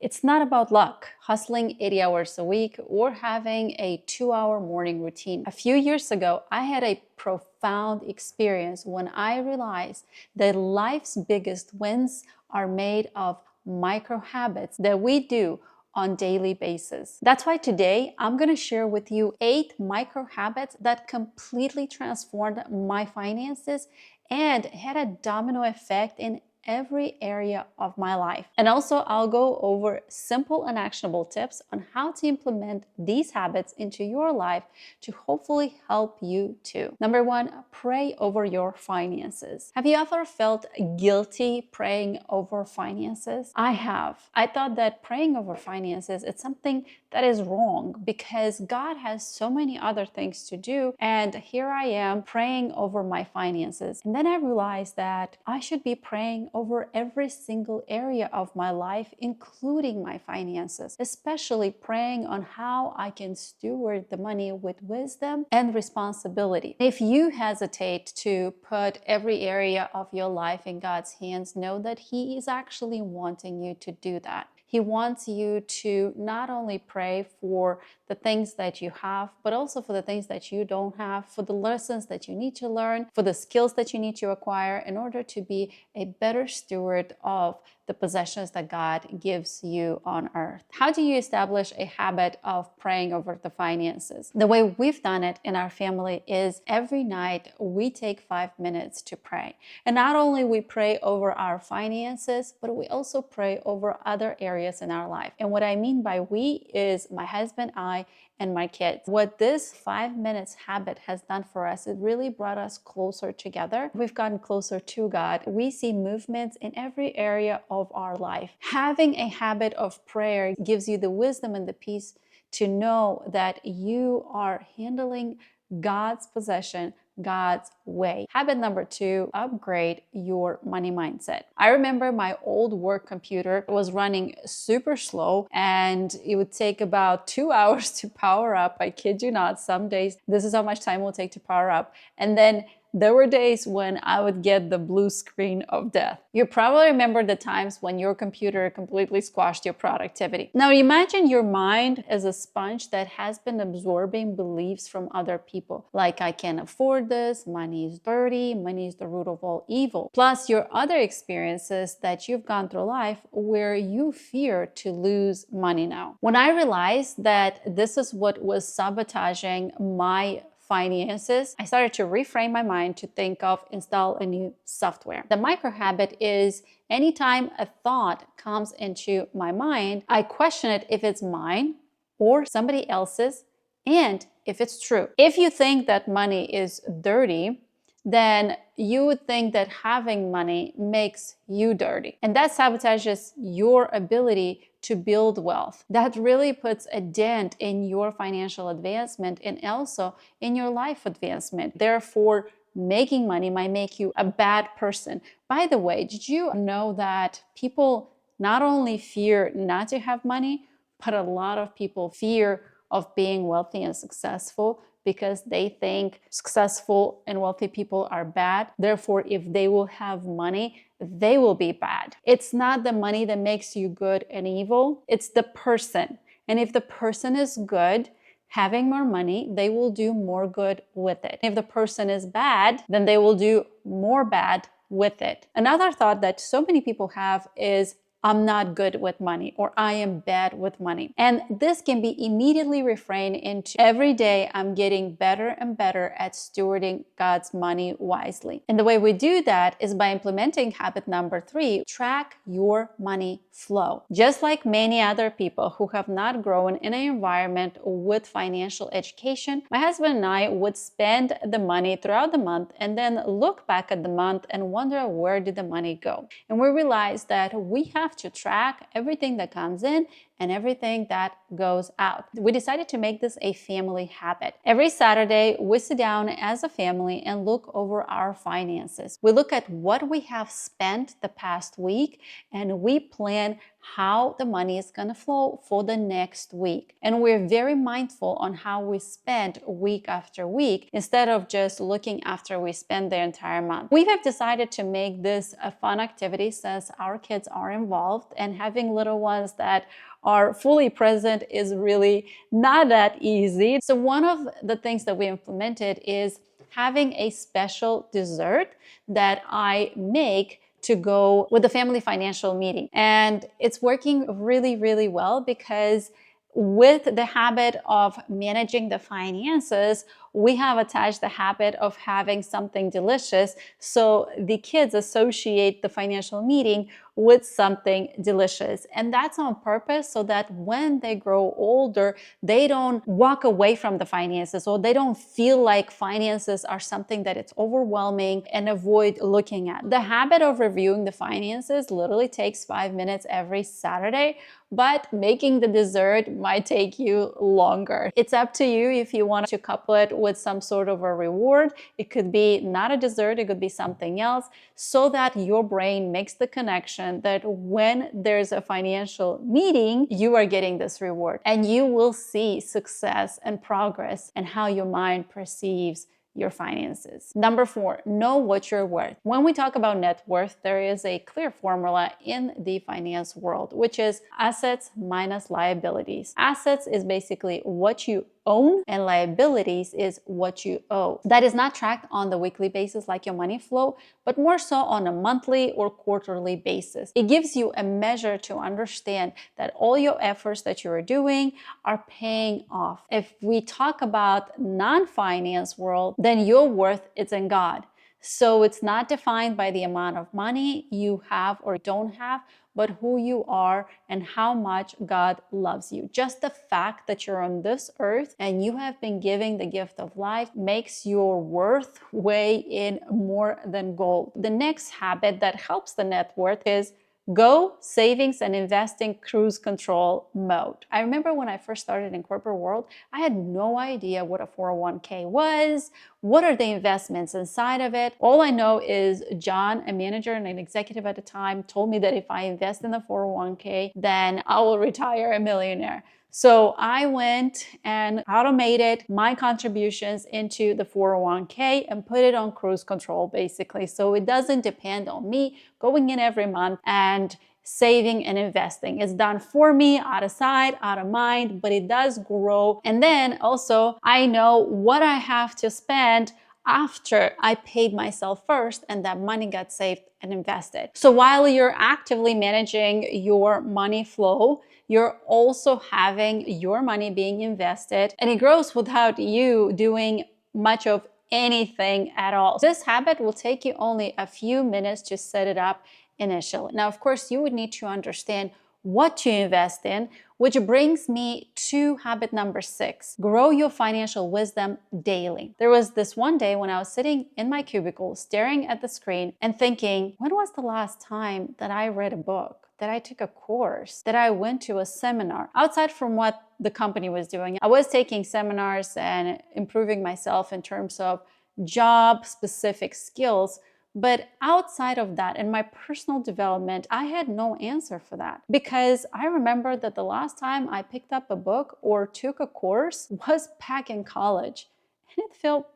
It's not about luck, hustling 80 hours a week, or having a 2-hour morning routine. A few years ago, I had a profound experience when I realized that life's biggest wins are made of micro habits that we do on daily basis. That's why today I'm going to share with you 8 micro habits that completely transformed my finances and had a domino effect in every area of my life. And also I'll go over simple and actionable tips on how to implement these habits into your life to hopefully help you too. Number 1, pray over your finances. Have you ever felt guilty praying over finances? I have. I thought that praying over finances is something that is wrong because God has so many other things to do, and here I am praying over my finances. And then I realized that I should be praying over every single area of my life, including my finances, especially praying on how I can steward the money with wisdom and responsibility. If you hesitate to put every area of your life in God's hands, know that He is actually wanting you to do that. He wants you to not only pray for the things that you have, but also for the things that you don't have, for the lessons that you need to learn, for the skills that you need to acquire in order to be a better steward of the possessions that God gives you on earth. How do you establish a habit of praying over the finances? The way we've done it in our family is every night we take 5 minutes to pray. And not only we pray over our finances, but we also pray over other areas in our life. And what I mean by we is my husband, I, and my kids. What this 5 minutes habit has done for us, it really brought us closer together. We've gotten closer to God. We see movements in every area of our life. Having a habit of prayer gives you the wisdom and the peace to know that you are handling God's possession God's way. Habit number 2, upgrade your money mindset. I remember my old work computer was running super slow and it would take about 2 hours to power up. I kid you not, some days this is how much time it will take to power up. And then there were days when I would get the blue screen of death. You probably remember the times when your computer completely squashed your productivity. Now imagine your mind as a sponge that has been absorbing beliefs from other people. Like, I can't afford this, money is dirty, money is the root of all evil. Plus your other experiences that you've gone through life where you fear to lose money now. When I realized that this is what was sabotaging my finances, I started to reframe my mind to think of install a new software. The micro habit is anytime a thought comes into my mind, I question it if it's mine or somebody else's and if it's true. If you think that money is dirty, then you would think that having money makes you dirty. And that sabotages your ability to build wealth. That really puts a dent in your financial advancement and also in your life advancement. Therefore, making money might make you a bad person. By the way, did you know that people not only fear not to have money, but a lot of people fear of being wealthy and successful because they think successful and wealthy people are bad. Therefore, if they will have money, they will be bad. It's not the money that makes you good and evil, it's the person. And if the person is good, having more money, they will do more good with it. If the person is bad, then they will do more bad with it. Another thought that so many people have is, I'm not good with money, or I am bad with money. And this can be immediately reframed into every day I'm getting better and better at stewarding God's money wisely. And the way we do that is by implementing habit number 3, track your money flow. Just like many other people who have not grown in an environment with financial education, my husband and I would spend the money throughout the month and then look back at the month and wonder, where did the money go? And we realized that we have to track everything that comes in and everything that goes out. We decided to make this a family habit. Every Saturday, we sit down as a family and look over our finances. We look at what we have spent the past week and we plan how the money is going to flow for the next week. And we're very mindful on how we spend week after week instead of just looking after we spend the entire month. We have decided to make this a fun activity since our kids are involved, and having little ones that are fully present is really not that easy. So one of the things that we implemented is having a special dessert that I make to go with the family financial meeting. And it's working really, really well because with the habit of managing the finances, we have attached the habit of having something delicious. So the kids associate the financial meeting with something delicious. And that's on purpose so that when they grow older, they don't walk away from the finances, or they don't feel like finances are something that it's overwhelming and avoid looking at. The habit of reviewing the finances literally takes 5 minutes every Saturday, but making the dessert might take you longer. It's up to you if you want to couple it with some sort of a reward. It could be not a dessert, it could be something else, so that your brain makes the connection that when there's a financial meeting, you are getting this reward, and you will see success and progress and how your mind perceives your finances. Number 4, know what you're worth. When we talk about net worth, there is a clear formula in the finance world, which is assets minus liabilities. Assets is basically what you own, and liabilities is what you owe. That is not tracked on the weekly basis like your money flow, but more so on a monthly or quarterly basis. It gives you a measure to understand that all your efforts that you are doing are paying off. If we talk about non-finance world, then your worth is in God. So it's not defined by the amount of money you have or don't have, but who you are and how much God loves you. Just the fact that you're on this earth and you have been given the gift of life makes your worth weigh in more than gold. The next habit that helps the net worth is go savings and investing cruise control mode. I remember when I first started in corporate world, I had no idea what a 401k was. What are the investments inside of it? All I know is John, a manager and an executive at the time, told me that if I invest in the 401k, then I will retire a millionaire. So I went and automated my contributions into the 401k and put it on cruise control, basically. So it doesn't depend on me going in every month and saving and investing. It's done for me, out of sight, out of mind, but it does grow. And then also I know what I have to spend after I paid myself first and that money got saved and invested. So while you're actively managing your money flow, you're also having your money being invested, and it grows without you doing much of anything at all. This habit will take you only a few minutes to set it up initially. Now, of course, you would need to understand what to invest in, which brings me to habit number 6. Grow your financial wisdom daily. There was this one day when I was sitting in my cubicle, staring at the screen and thinking, when was the last time that I read a book, that I took a course, that I went to a seminar? Outside from what the company was doing, I was taking seminars and improving myself in terms of job-specific skills. But outside of that, in my personal development, I had no answer for that, because I remember that the last time I picked up a book or took a course was back in college, and it felt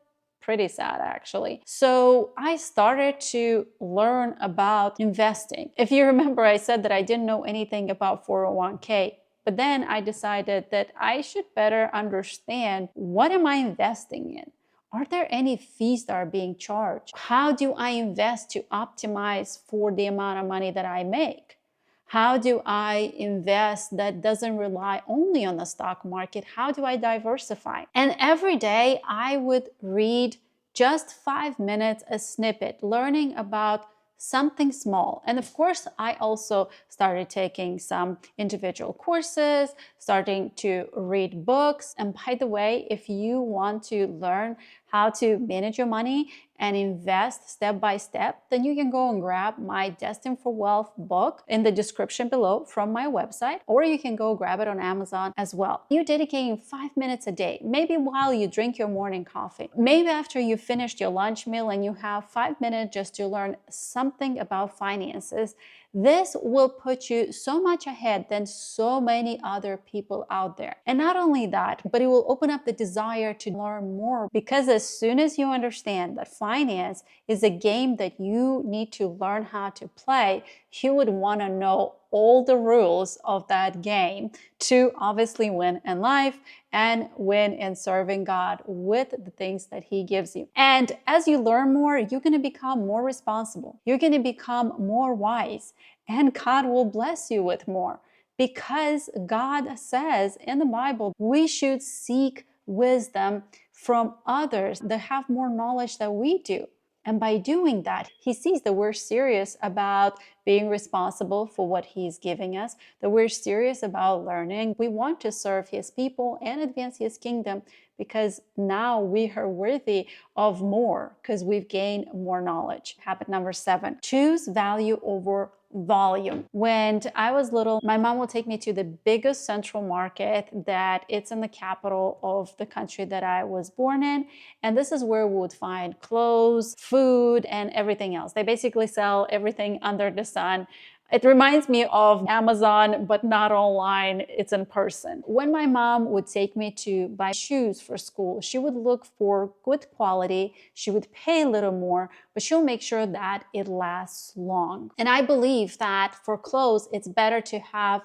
pretty sad, actually. So I started to learn about investing. If you remember, I said that I didn't know anything about 401k, but then I decided that I should better understand, what am I investing in? Are there any fees that are being charged? How do I invest to optimize for the amount of money that I make? How do I invest that doesn't rely only on the stock market? How do I diversify? And every day I would read just 5 minutes, a snippet, learning about something small. And of course, I also started taking some individual courses, starting to read books. And by the way, if you want to learn how to manage your money and invest step by step, then you can go and grab my Destined for Wealth book in the description below from my website, or you can go grab it on Amazon as well. You're dedicating 5 minutes a day, maybe while you drink your morning coffee, maybe after you finished your lunch meal and you have 5 minutes just to learn something about finances. This will put you so much ahead than so many other people out there. And not only that, but it will open up the desire to learn more, because as soon as you understand that finance is a game that you need to learn how to play, you would want to know all the rules of that game to obviously win in life and win in serving God with the things that He gives you. And as you learn more, you're going to become more responsible. You're going to become more wise, and God will bless you with more, because God says in the Bible we should seek wisdom from others that have more knowledge than we do. And by doing that, He sees that we're serious about being responsible for what He's giving us, that we're serious about learning. We want to serve His people and advance His kingdom, because now we are worthy of more because we've gained more knowledge. Habit number 7, choose value over volume. When I was little, my mom would take me to the biggest central market that it's in the capital of the country that I was born in. And this is where we would find clothes, food, and everything else. They basically sell everything under the sun. It reminds me of Amazon, but not online, it's in person. When my mom would take me to buy shoes for school, she would look for good quality, she would pay a little more, but she'll make sure that it lasts long. And I believe that for clothes, it's better to have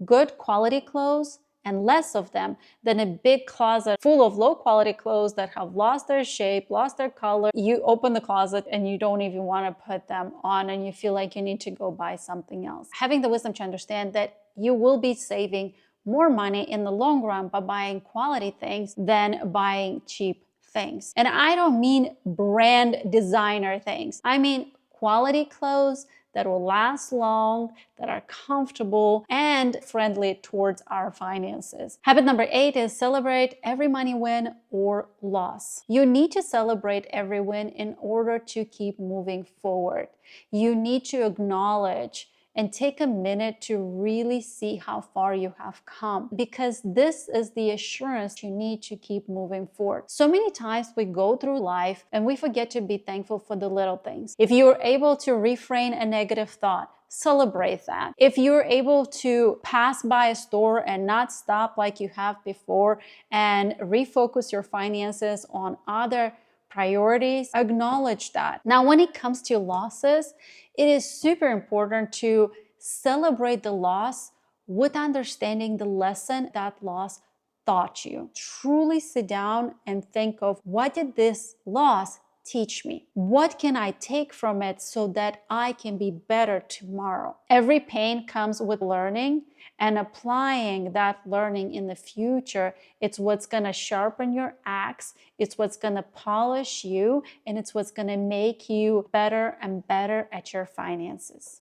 good quality clothes and less of them than a big closet full of low quality clothes that have lost their shape, lost their color. You open the closet and you don't even want to put them on, and you feel like you need to go buy something else. Having the wisdom to understand that you will be saving more money in the long run by buying quality things than buying cheap things. And I don't mean brand designer things. I mean quality clothes that will last long, that are comfortable and friendly towards our finances. Habit number 8 is celebrate every money win or loss. You need to celebrate every win in order to keep moving forward. You need to acknowledge and take a minute to really see how far you have come, because this is the assurance you need to keep moving forward. So many times we go through life and we forget to be thankful for the little things. If you're able to refrain a negative thought, celebrate that. If you're able to pass by a store and not stop like you have before and refocus your finances on other priorities, acknowledge that. Now, when it comes to losses, it is super important to celebrate the loss with understanding the lesson that loss taught you. Truly sit down and think of, what did this loss teach me? What can I take from it so that I can be better tomorrow? Every pain comes with learning, and applying that learning in the future, it's what's going to sharpen your axe, it's what's going to polish you, and it's what's going to make you better and better at your finances.